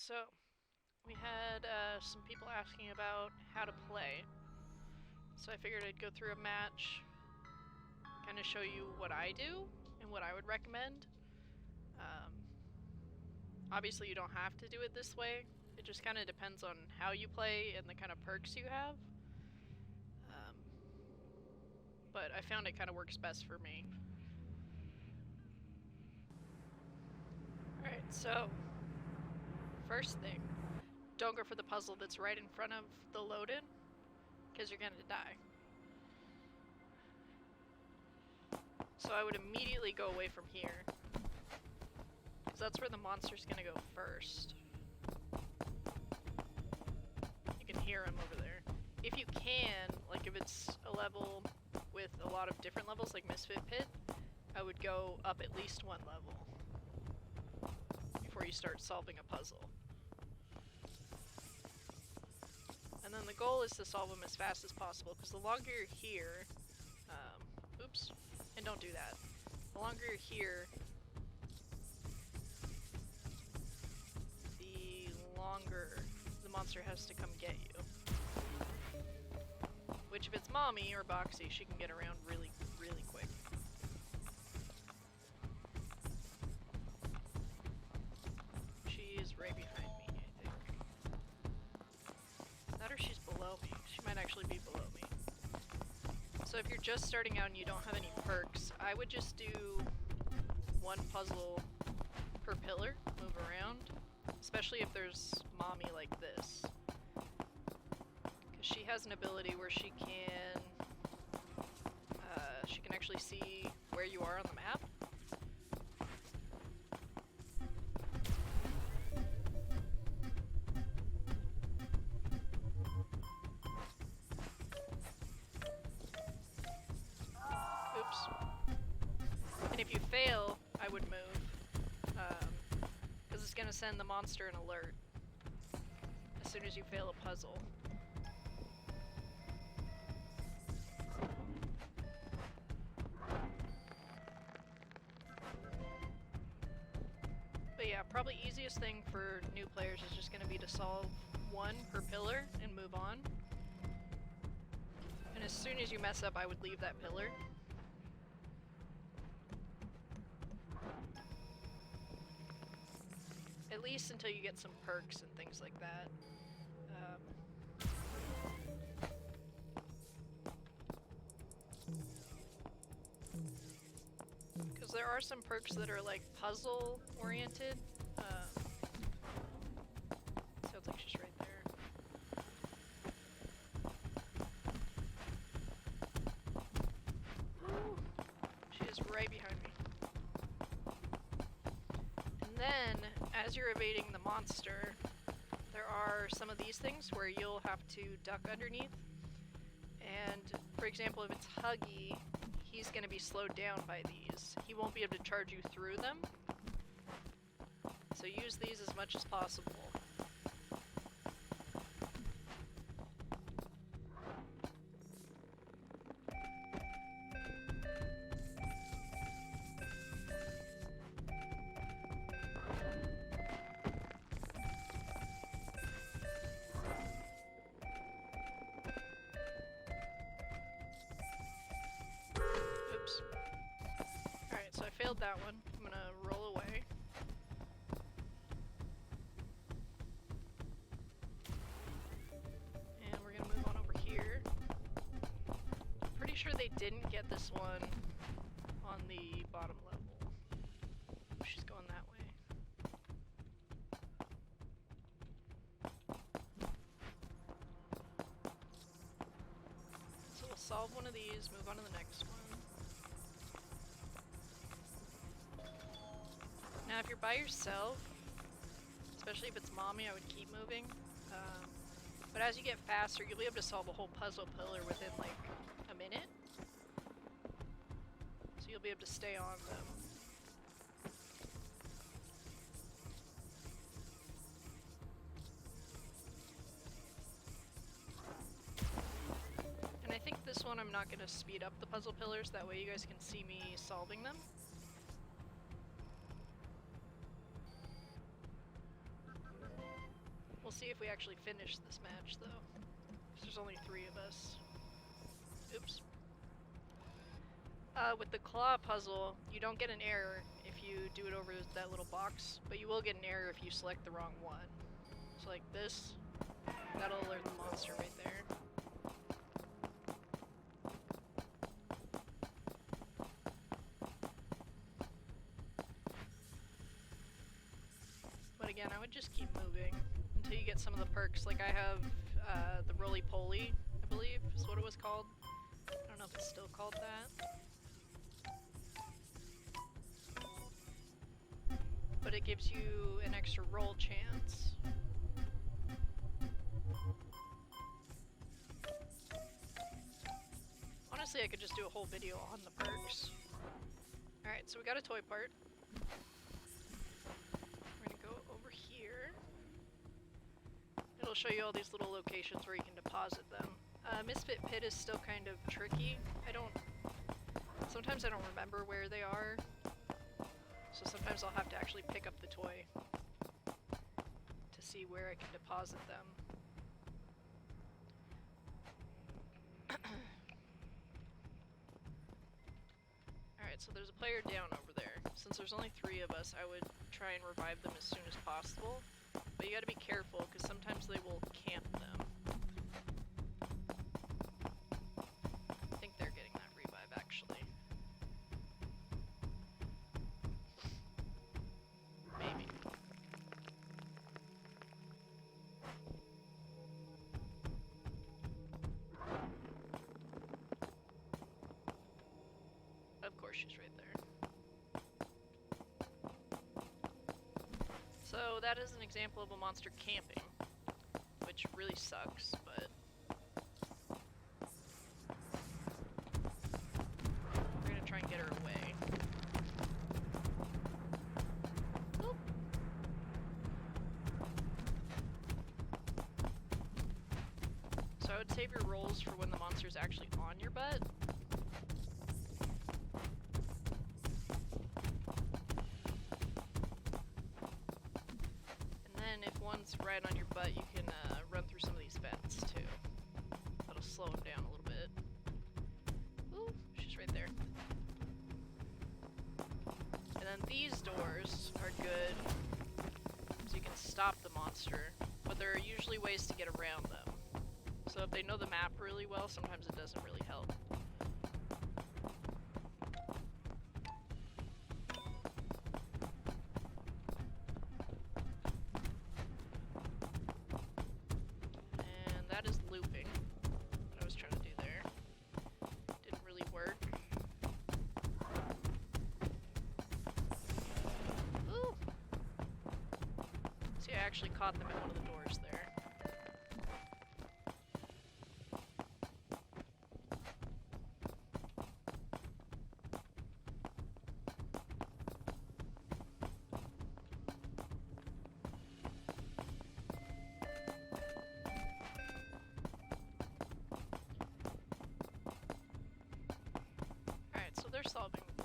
So we had some people asking about how to play. So I figured I'd go through a match, kind of show you what I do and what I would recommend. Um, Obviously, you don't have to do it this way. It just kind of depends on how you play and the kind of perks you have. Um, but I found it kind of works best for me. Alright, so first thing, don't go for the puzzle that's right in front of the load-in, because you're gonna die. So I would immediately go away from here, because that's where the monster's gonna go first. You can hear him over there. If you can, like if it's a level with a lot of different levels, like Misfit Pit, I would go up at least one level before you start solving a puzzle. And then the goal is to solve them as fast as possible, because the longer you're here, oops, and don't do that. The longer you're here, the longer the monster has to come get you. Which, if it's Mommy or Boxy, she can get around really, really quick. She is right behind me, I think. That or she's below me. She might actually be below me. So if you're just starting out and you don't have any perks, I would just do one puzzle per pillar, move around. Especially if there's Mommy like this. Because she has an ability where she can actually see where you are on the map. Oops. And if you fail, I would move. Because it's going to send the monster an alert as soon as you fail a puzzle. But yeah, probably easiest thing for new players is just going to be to solve one per pillar and move on. And as soon as you mess up, I would leave that pillar. At least until you get some perks and things like that. Because there are some perks that are like puzzle oriented. Sounds like she's right there. Woo! She is right behind me. And then, as you're evading the monster, there are some of these things where you'll have to duck underneath. And, for example, if it's Huggy, he's going to be slowed down by these. He won't be able to charge you through them. So use these as much as possible. Oops. Alright, so I failed that one. I'm gonna roll away. And we're gonna move on over here. I'm pretty sure they didn't get this one on the bottom level. She's going that way. So we'll solve one of these, move on to the next one. Now if you're by yourself, especially if it's Mommy, I would keep moving. But as you get faster, you'll be able to solve a whole puzzle pillar within like a minute. So you'll be able to stay on them. And I think this one I'm not going to speed up the puzzle pillars, that way you guys can see me solving them. We'll see if we actually finish this match, though. 'Cause there's only 3 of us. Oops. With the claw puzzle, you don't get an error if you do it over that little box, but you will get an error if you select the wrong one. So like this, that'll alert the monster right there. But again, I would just keep moving until you get some of the perks. Like I have the roly-poly, I believe is what it was called. I don't know if it's still called that. But it gives you an extra roll chance. Honestly, I could just do a whole video on the perks. Alright, so we got a toy part. We're gonna go over here. It'll show you all these little locations where you can deposit them. Misfit Pit is still kind of tricky. Sometimes I don't remember where they are. So sometimes I'll have to actually pick up the toy to see where I can deposit them. Alright, so there's a player down over there. Since there's only 3 of us, I would try and revive them as soon as possible. But you gotta be careful, because sometimes they will camp them. I think they're getting that revive, actually. Maybe. Of course she's right there. So that is an example of a monster camping, which really sucks, but we're gonna try and get her away. Oop. So I would save your rolls for when the monster's actually on your butt. If one's right on your butt, you can run through some of these vents too. That'll slow him down a little bit. Ooh, she's right there. And then these doors are good, so you can stop the monster, but there are usually ways to get around them. So if they know the map really well, sometimes it doesn't really help. That is looping. What I was trying to do there. Didn't really work. Ooh! See, I actually caught them at one of the doors there. They're solving the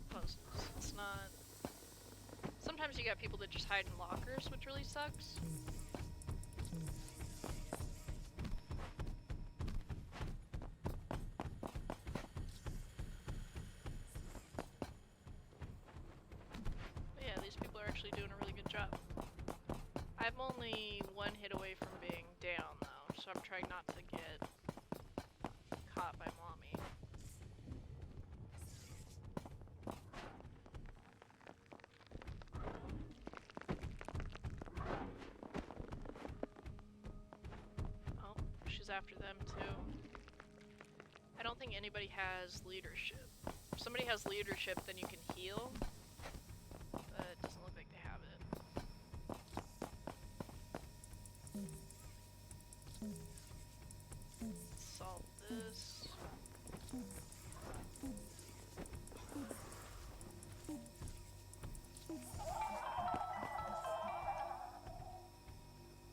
puzzles. It's not... Sometimes you got people that just hide in lockers, which really sucks. But yeah, these people are actually doing a really good job. I'm only 1 hit away from being down, though, so I'm trying not to get caught by mommy. After them too. I don't think anybody has leadership. If somebody has leadership, then you can heal, but it doesn't look like they have it. Solve this.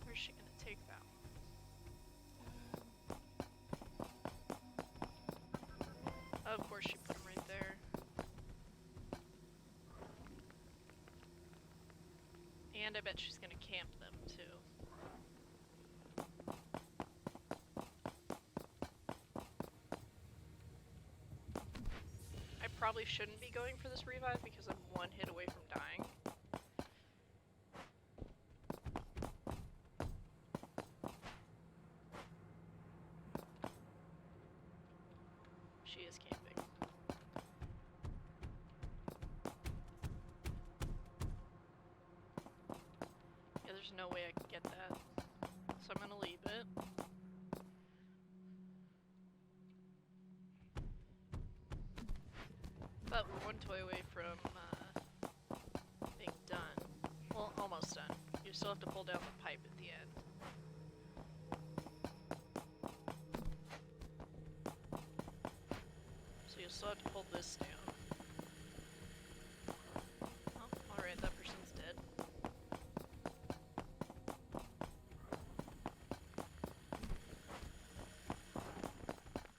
Where's she gonna take that one? Of course she put him right there. And I bet she's gonna camp them too. probably shouldn't be going for this revive because I'm one hit away from dying. She is camping. Yeah, there's no way I can get that. So I'm gonna leave it. But we're one toy away from being done. Well, almost done. You still have to pull down the pipe at the end. So you'll still have to pull this down. Oh, alright, that person's dead.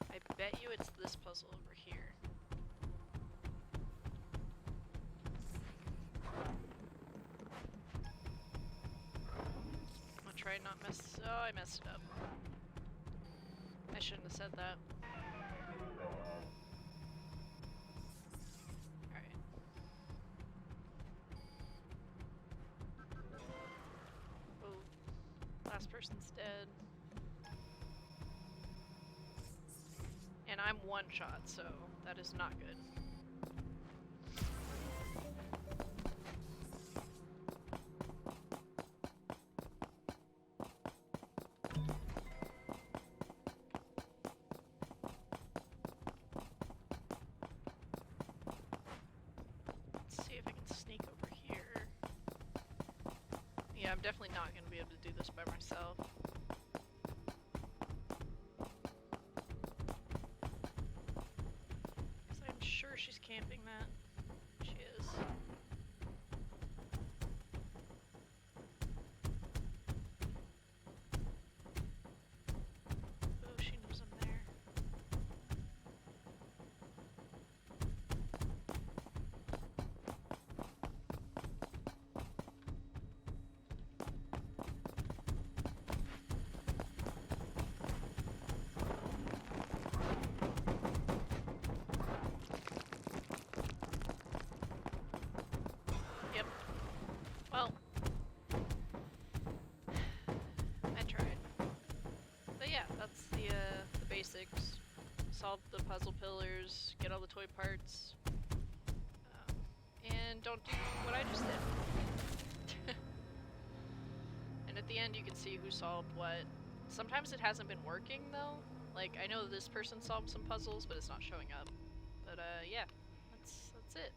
I bet you it's this puzzle over here. Try not mess. Oh, I messed it up. I shouldn't have said that. Alright. Oh, last person's dead. And I'm one shot, so that is not good. Yeah, I'm definitely not going to be able to do this by myself. Because I'm sure she's camping that. She is. Oh, she knows I'm there. Well, I tried. But yeah, that's the basics. Solve the puzzle pillars, get all the toy parts, and don't do what I just did. And at the end you can see who solved what. Sometimes it hasn't been working though. Like, I know this person solved some puzzles, but it's not showing up. But yeah, that's it.